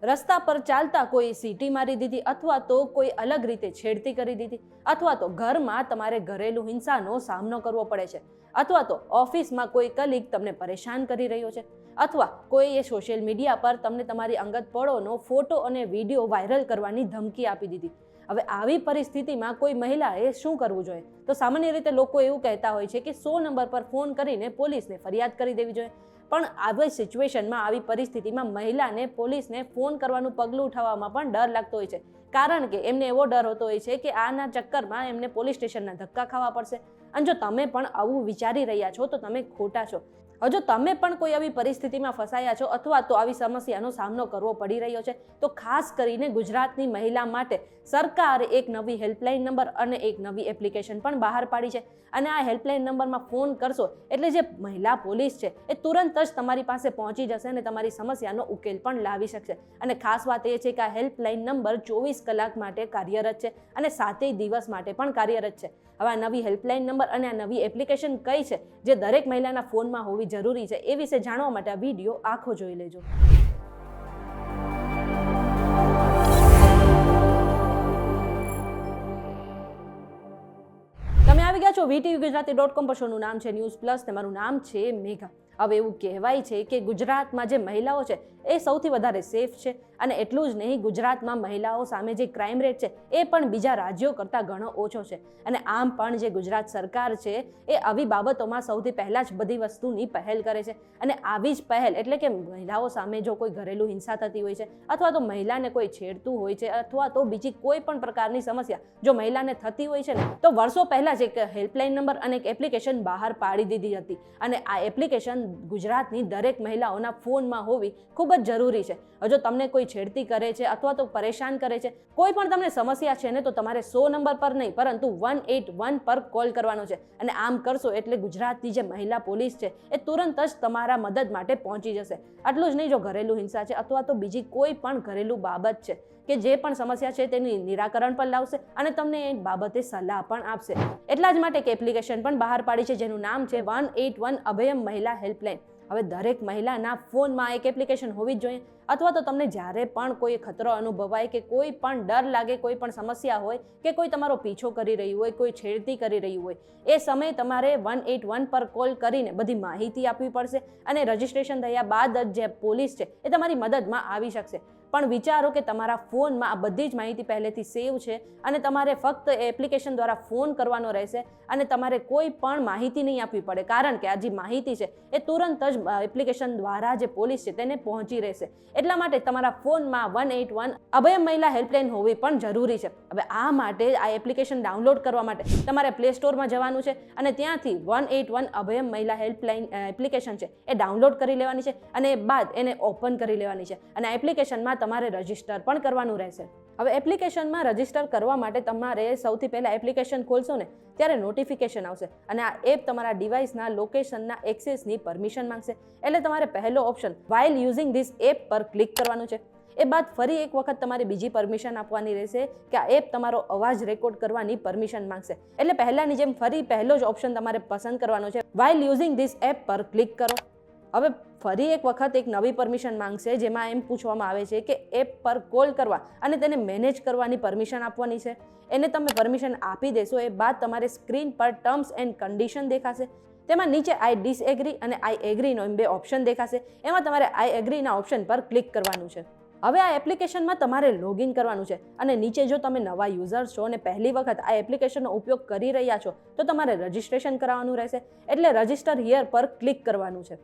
રસ્તા પર ચાલતા કોઈ સીટી મારી દીધી, અથવા તો કોઈ અલગ રીતે છેડતી કરી દીધી, અથવા તો ઘરમાં તમારે ઘરેલું હિંસાનો સામનો કરવો પડે છે, અથવા તો ઓફિસમાં કોઈ કલીગ તમને પરેશાન કરી રહ્યો છે, અથવા કોઈએ સોશિયલ મીડિયા પર તમને તમારી અંગત પળોનો ફોટો અને વિડીયો વાયરલ કરવાની ધમકી આપી દીધી. હવે આવી પરિસ્થિતિમાં કોઈ મહિલાએ શું કરવું જોઈએ? તો સામાન્ય રીતે લોકો એવું કહેતા હોય છે કે 100 નંબર પર ફોન કરીને પોલીસને ફરિયાદ કરી દેવી જોઈએ. પણ આવી સિચ્યુએશનમાં, આવી પરિસ્થિતિમાં મહિલાને પોલીસને ફોન કરવાનું પગલું ઉઠાવવામાં પણ ડર લાગતો હોય છે, કારણ કે એમને એવો ડર હોતો હોય છે કે આના ચક્કરમાં એમને પોલીસ સ્ટેશનના ધક્કા ખાવા પડશે. અને જો તમે પણ આવું વિચારી રહ્યા છો તો તમે ખોટા છો. જો તમે પણ કોઈ આવી પરિસ્થિતિમાં ફસાયા છો અથવા તો આવી સમસ્યાનો સામનો કરવો પડી રહ્યો છે, તો ખાસ કરીને ગુજરાતની મહિલા માટે સરકારે એક નવી હેલ્પલાઇન નંબર અને એક નવી એપ્લિકેશન પણ બહાર પાડી છે. અને આ હેલ્પલાઇન નંબરમાં ફોન કરશો એટલે જે મહિલા પોલીસ છે એ તુરંત જ તમારી પાસે પહોંચી જશે અને તમારી સમસ્યાનો ઉકેલ પણ લાવી શકશે. અને ખાસ વાત એ છે કે આ હેલ્પલાઇન નંબર 24 કલાક માટે કાર્યરત છે અને 7 દિવસ માટે પણ કાર્યરત છે. હવે આ નવી હેલ્પલાઇન નંબર અને આ નવી એપ્લિકેશન કઈ છે જે દરેક મહિલાના ફોનમાં હોવી જરૂરી છે, એ વિશે જાણવા માટે આ વિડીયો આખો જોઈ લેજો. તમે આવી ગયા છો VTVGujarati.com પર. શોનું નામ છે ન્યૂઝ પ્લસ, તમારું નામ છે મેઘા. હવે એવું કહેવાય છે કે ગુજરાતમાં જે મહિલાઓ છે એ સૌથી વધારે સેફ છે. અને એટલું જ નહીં, ગુજરાતમાં મહિલાઓ સામે જે ક્રાઇમ રેટ છે એ પણ બીજા રાજ્યો કરતાં ઘણો ઓછો છે. અને આમ પણ જે ગુજરાત સરકાર છે એ આવી બાબતોમાં સૌથી પહેલાં જ બધી વસ્તુની પહેલ કરે છે. અને આવી જ પહેલ એટલે કે મહિલાઓ સામે જો કોઈ ઘરેલું હિંસા થતી હોય છે, અથવા તો મહિલાને કોઈ છેડતું હોય છે, અથવા તો બીજી કોઈ પણ પ્રકારની સમસ્યા જો મહિલાને થતી હોય છે ને, તો વર્ષો પહેલાં જ એક હેલ્પલાઇન નંબર અને એક એપ્લિકેશન બહાર પાડી દીધી હતી. અને આ એપ્લિકેશન ગુજરાતની દરેક મહિલાઓના ફોનમાં હોવી ખૂબ જ જરૂરી છે. જો તમને કોઈ છેડતી કરે છે અથવા તો પરેશાન કરે છે, કોઈ પણ તમને સમસ્યા છે ને, તો તમારે 100 નંબર પર નહીં પરંતુ 181 પર કોલ કરવાનો છે. અને આમ કરશો એટલે ગુજરાતની જે મહિલા પોલીસ છે એ તુરંત જ તમારા મદદ માટે પહોંચી જશે. આટલું જ નહીં, જો ઘરેલું હિંસા છે અથવા તો બીજી કોઈ પણ ઘરેલું બાબત છે કે જે પણ સમસ્યા છે તેનું નિરાકરણ પણ લાવશે અને તમને એ બાબતે સલાહ પણ આપશે. એટલા જ માટે એક એપ્લિકેશન પણ બહાર પાડી છે જેનું નામ છે 181 અભયમ મહિલા હેલ્પલાઇન. હવે દરેક મહિલાના ફોનમાં એક એપ્લિકેશન હોવી જ જોઈએ. અથવા તો તમને જ્યારે પણ કોઈ ખતરો અનુભવાય કે કોઈ પણ ડર લાગે, કોઈ પણ સમસ્યા હોય કે કોઈ તમારો પીછો કરી રહ્યું હોય, કોઈ છેડતી કરી રહ્યું હોય, એ સમયે તમારે 181 પર કોલ કરીને બધી માહિતી આપવી પડશે. અને રજિસ્ટ્રેશન થયા બાદ જ જે પોલીસ છે એ તમારી મદદમાં આવી શકશે. પણ વિચારો કે તમારા ફોનમાં આ બધી જ માહિતી પહેલેથી સેવ છે અને તમારે ફક્ત એપ્લિકેશન દ્વારા ફોન કરવાનો રહેશે અને તમારે કોઈ પણ માહિતી નહીં આપવી પડે, કારણ કે આ જે માહિતી છે એ તુરંત જ એપ્લિકેશન દ્વારા જે પોલીસ છે તેને પહોંચી રહેશે. એટલા માટે તમારા ફોનમાં 181 અભયમ મહિલા હેલ્પલાઇન હોવી પણ જરૂરી છે. હવે આ માટે આ એપ્લિકેશન ડાઉનલોડ કરવા માટે તમારે પ્લે સ્ટોરમાં જવાનું છે અને ત્યાંથી 181 અભયમ મહિલા હેલ્પલાઇન એપ્લિકેશન છે એ ડાઉનલોડ કરી લેવાની છે અને બાદ એને ઓપન કરી લેવાની છે. અને આ એપ્લિકેશનમાં તમારે રજિસ્ટર પણ કરવાનું રહેશે. હવે એપ્લિકેશનમાં રજિસ્ટર કરવા માટે તમારે સૌથી પહેલાં એપ્લિકેશન ખોલશો ને ત્યારે નોટિફિકેશન આવશે અને આ એપ તમારા ડિવાઇસના લોકેશનના એક્સેસની પરમિશન માંગશે. એટલે તમારે પહેલો option while using this app પર ક્લિક કરવાનું છે. એ બાદ ફરી એક વખત તમારે બીજી પરમિશન આપવાની રહેશે કે આ એપ તમારો અવાજ રેકોર્ડ કરવાની પરમિશન માંગશે. એટલે પહેલાંની જેમ ફરી પહેલો જ ઓપ્શન તમારે પસંદ કરવાનો છે, વાઇલ યુઝિંગ ધીસ એપ પર ક્લિક કરો. હવે ફરી એક વખત એક નવી પરમિશન માંગશે જેમાં એમ પૂછવામાં આવે છે કે એપ પર કોલ કરવા અને તેને મેનેજ કરવાની પરમિશન આપવાની છે. એને તમે પરમિશન આપી દેશો એ બાદ તમારે સ્ક્રીન પર ટર્મ્સ એન્ડ કન્ડિશન દેખાશે. તેમાં નીચે આઈ ડિસએગ્રી અને આઈ એગ્રીનો એમ બે ઓપ્શન દેખાશે. એમાં તમારે આઈ એગ્રીના ઓપ્શન પર ક્લિક કરવાનું છે. હવે આ એપ્લિકેશનમાં તમારે લોગિન કરવાનું છે અને નીચે જો તમે નવા યુઝર્સ છો અને પહેલી વખત આ એપ્લિકેશનનો ઉપયોગ કરી રહ્યા છો તો તમારે રજિસ્ટ્રેશન કરાવવાનું રહેશે. એટલે રજિસ્ટર હિયર પર ક્લિક કરવાનું છે.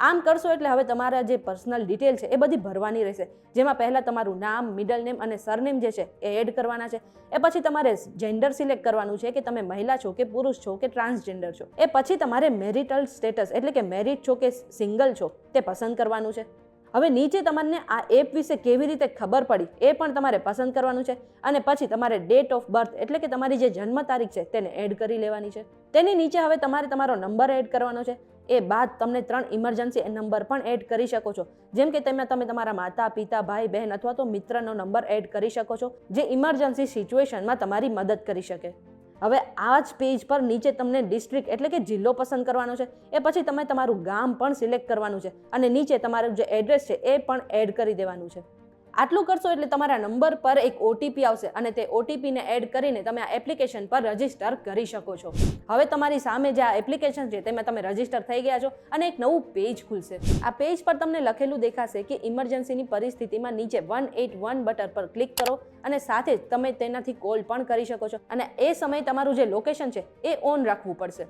આમ કરશો એટલે હવે તમારા જે પર્સનલ ડિટેલ છે એ બધી ભરવાની રહેશે, જેમાં પહેલાં તમારું નામ, મિડલ નેમ અને સરનેમ જે છે એ એડ કરવાના છે. એ પછી તમારે જેન્ડર સિલેક્ટ કરવાનું છે કે તમે મહિલા છો કે પુરુષ છો કે ટ્રાન્સજેન્ડર છો. એ પછી તમારે મેરિટલ સ્ટેટસ એટલે કે મેરિડ છો કે સિંગલ છો તે પસંદ કરવાનું છે. હવે નીચે તમને આ એપ વિશે કેવી રીતે ખબર પડી એ પણ તમારે પસંદ કરવાનું છે. અને પછી તમારે ડેટ ઓફ બર્થ એટલે કે તમારી જે જન્મ તારીખ છે તેને એડ કરી લેવાની છે. તેની નીચે હવે તમારે તમારો નંબર એડ કરવાનો છે. એ બાદ તમને 3 ઇમરજન્સી નંબર પણ એડ કરી શકો છો, જેમ કે તમે તમારા માતા, પિતા, ભાઈ, બહેન અથવા તો મિત્રનો નંબર એડ કરી શકો છો જે ઇમરજન્સી સિચ્યુએશનમાં તમારી મદદ કરી શકે. હવે આ જ પેજ પર નીચે તમને ડિસ્ટ્રિક્ટ એટલે કે જિલ્લો પસંદ કરવાનો છે. એ પછી તમે તમારું ગામ પણ સિલેક્ટ કરવાનું છે અને નીચે તમારું જે એડ્રેસ છે એ પણ એડ કરી દેવાનું છે. આટલું કરશો એટલે તમારા નંબર પર એક ઓટીપી આવશે અને તે ઓટીપીને એડ કરીને તમે આ એપ્લિકેશન પર રજીસ્ટર કરી શકો છો. હવે તમારી સામે જે આ એપ્લિકેશન છે તેમાં તમે રજીસ્ટર થઈ ગયા છો અને એક નવું પેજ ખુલશે. આ પેજ પર તમને લખેલું દેખાશે કે ઇમરજન્સીની પરિસ્થિતિમાં નીચે 181 બટન પર ક્લિક કરો અને સાથે જ તમે તેનાથી કોલ પણ કરી શકો છો અને એ સમયે તમારું જે લોકેશન છે એ ઓન રાખવું પડશે.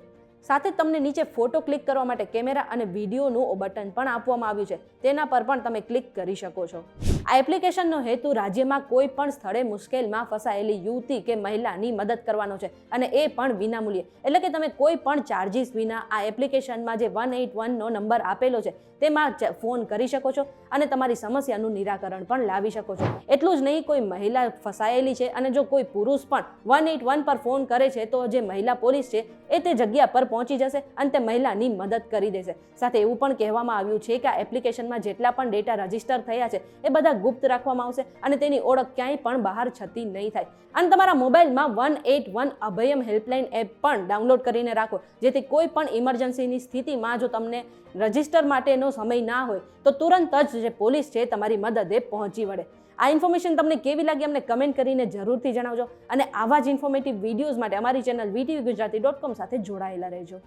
સાથે તમને નીચે ફોટો ક્લિક કરવા માટે કેમેરા અને વિડીયોનું બટન પણ આપવામાં આવ્યું છે, તેના પર પણ તમે ક્લિક કરી શકો છો. આ એપ્લિકેશનનો હેતુ રાજ્યમાં કોઈ પણ સ્થળે મુશ્કેલમાં ફસાયેલી યુવતી કે મહિલાની મદદ કરવાનો છે અને એ પણ વિનામૂલ્યે. એટલે કે તમે કોઈ પણ ચાર્જિસ વિના આ એપ્લિકેશનમાં જે 181નો નંબર આપેલો છે તેમાં ફોન કરી શકો છો અને તમારી સમસ્યાનું નિરાકરણ પણ લાવી શકો છો. એટલું જ નહીં, કોઈ મહિલા ફસાયેલી છે અને જો કોઈ પુરુષ પણ 181 પર ફોન કરે છે તો જે મહિલા પોલીસ છે એ તે જગ્યા પર પહોંચી જશે અને તે મહિલાની મદદ કરી દેશે. સાથે એવું પણ કહેવામાં આવ્યું છે કે આ એપ્લિકેશનમાં જેટલા પણ ડેટા રજીસ્ટર થયા છે એ બધા ગુપ્ત રાખવામાં આવશે અને તેની ઓળખ ક્યાંય પણ બહાર છતી નહીં થાય. અને તમારા મોબાઈલમાં 181 અભયમ હેલ્પલાઇન એપ પણ ડાઉનલોડ કરીને રાખો, જેથી કોઈ પણ ઇમરજન્સીની સ્થિતિમાં જો તમને રજીસ્ટર માટેનો સમય ના હોય તો તુરંત જ જે પોલીસ છે તમારી મદદે પહોંચી વળે. આ ઇન્ફોર્મેશન તમને કેવી લાગી અમને કમેન્ટ કરીને જરૂરથી જણાવજો અને આવા જ ઇન્ફોર્મેટિવ વિડીયોઝ માટે અમારી ચેનલ VTVGujarati.com સાથે જોડાયેલા રહેજો.